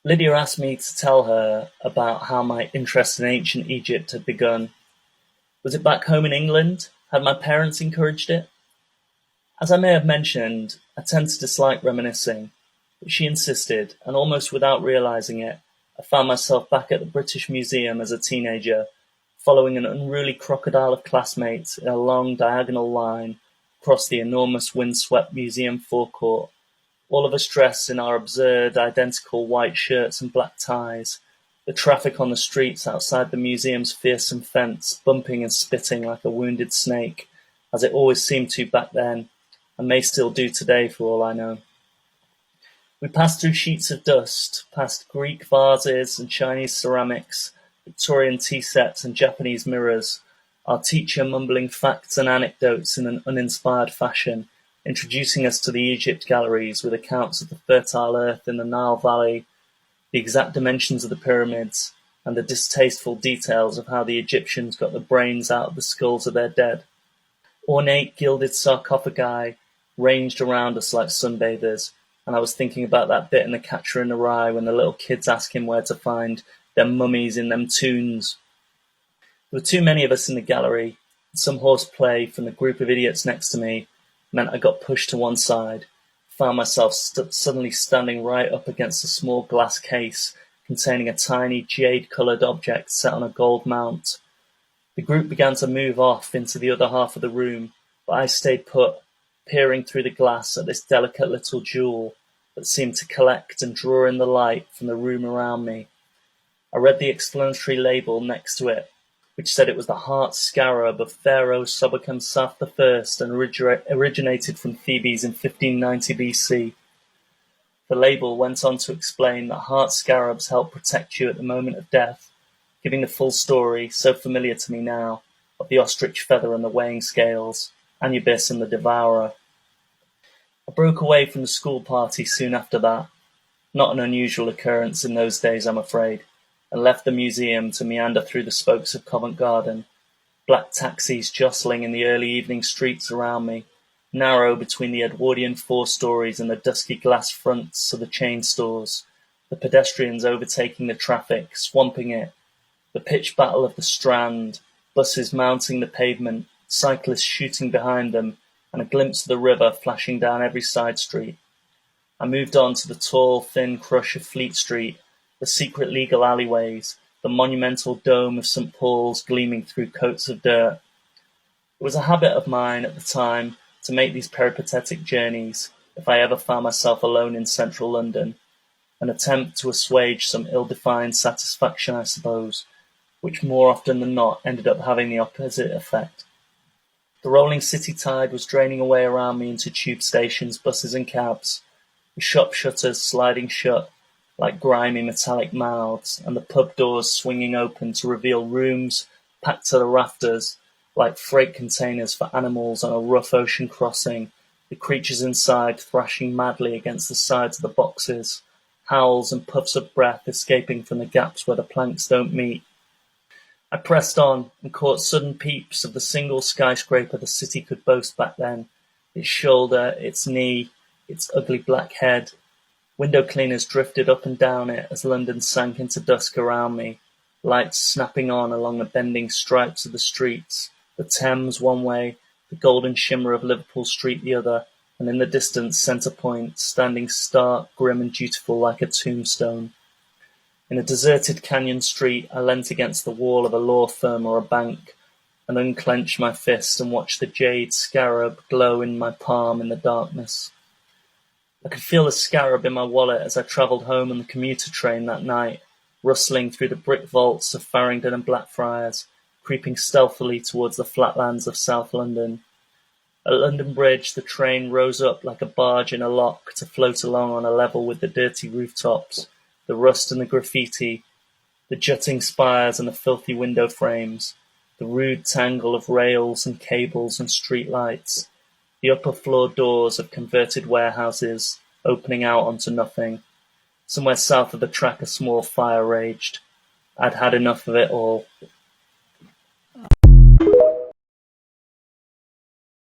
Lydia asked me to tell her about how my interest in ancient Egypt had begun. Was it back home in England? Had my parents encouraged it? As I may have mentioned, I tend to dislike reminiscing, but she insisted, and almost without realizing it, I found myself back at the British Museum as a teenager, following an unruly crocodile of classmates in a long diagonal line across the enormous windswept museum forecourt, all of us dressed in our absurd, identical white shirts and black ties, the traffic on the streets outside the museum's fearsome fence bumping and spitting like a wounded snake, as it always seemed to back then, and may still do today for all I know. We passed through sheets of dust, past Greek vases and Chinese ceramics, Victorian tea sets and Japanese mirrors, our teacher mumbling facts and anecdotes in an uninspired fashion, introducing us to the Egypt galleries with accounts of the fertile earth in the Nile Valley, the exact dimensions of the pyramids, and the distasteful details of how the Egyptians got the brains out of the skulls of their dead. Ornate gilded sarcophagi ranged around us like sunbathers, and I was thinking about that bit in The Catcher in the Rye when the little kids ask him where to find them mummies in them tombs. There were too many of us in the gallery, and some horseplay from the group of idiots next to me meant I got pushed to one side, found myself suddenly standing right up against a small glass case containing a tiny jade-coloured object set on a gold mount. The group began to move off into the other half of the room, but I stayed put, peering through the glass at this delicate little jewel that seemed to collect and draw in the light from the room around me. I read the explanatory label next to it, which said it was the heart scarab of Pharaoh Sobekemsaf I and originated from Thebes in 1590 BC. The label went on to explain that heart scarabs help protect you at the moment of death, giving the full story, so familiar to me now, of the ostrich feather and the weighing scales, Anubis and the devourer. I broke away from the school party soon after that, not an unusual occurrence in those days, I'm afraid, and left the museum to meander through the spokes of Covent Garden, black taxis jostling in the early evening streets around me, narrow between the Edwardian four-stories and the dusky glass fronts of the chain stores, the pedestrians overtaking the traffic, swamping it, the pitched battle of the Strand, buses mounting the pavement, cyclists shooting behind them, and a glimpse of the river flashing down every side street. I moved on to the tall, thin crush of Fleet Street, the secret legal alleyways, the monumental dome of St. Paul's gleaming through coats of dirt. It was a habit of mine at the time to make these peripatetic journeys if I ever found myself alone in central London, an attempt to assuage some ill-defined satisfaction, I suppose, which more often than not ended up having the opposite effect. The rolling city tide was draining away around me into tube stations, buses and cabs, the shop shutters sliding shut like grimy metallic mouths, and the pub doors swinging open to reveal rooms packed to the rafters like freight containers for animals on a rough ocean crossing, the creatures inside thrashing madly against the sides of the boxes, howls and puffs of breath escaping from the gaps where the planks don't meet. I pressed on and caught sudden peeps of the single skyscraper the city could boast back then, its shoulder, its knee, its ugly black head. Window cleaners drifted up and down it as London sank into dusk around me, lights snapping on along the bending stripes of the streets, the Thames one way, the golden shimmer of Liverpool Street the other, and in the distance Centre Point, standing stark, grim and dutiful like a tombstone. In a deserted canyon street, I leant against the wall of a law firm or a bank, and unclenched my fist and watched the jade scarab glow in my palm in the darkness. I could feel the scarab in my wallet as I travelled home on the commuter train that night, rustling through the brick vaults of Farringdon and Blackfriars, creeping stealthily towards the flatlands of South London. At London Bridge, the train rose up like a barge in a lock to float along on a level with the dirty rooftops, the rust and the graffiti, the jutting spires and the filthy window frames, the rude tangle of rails and cables and street lights, the upper floor doors of converted warehouses opening out onto nothing. Somewhere south of the track a small fire raged. I'd had enough of it all.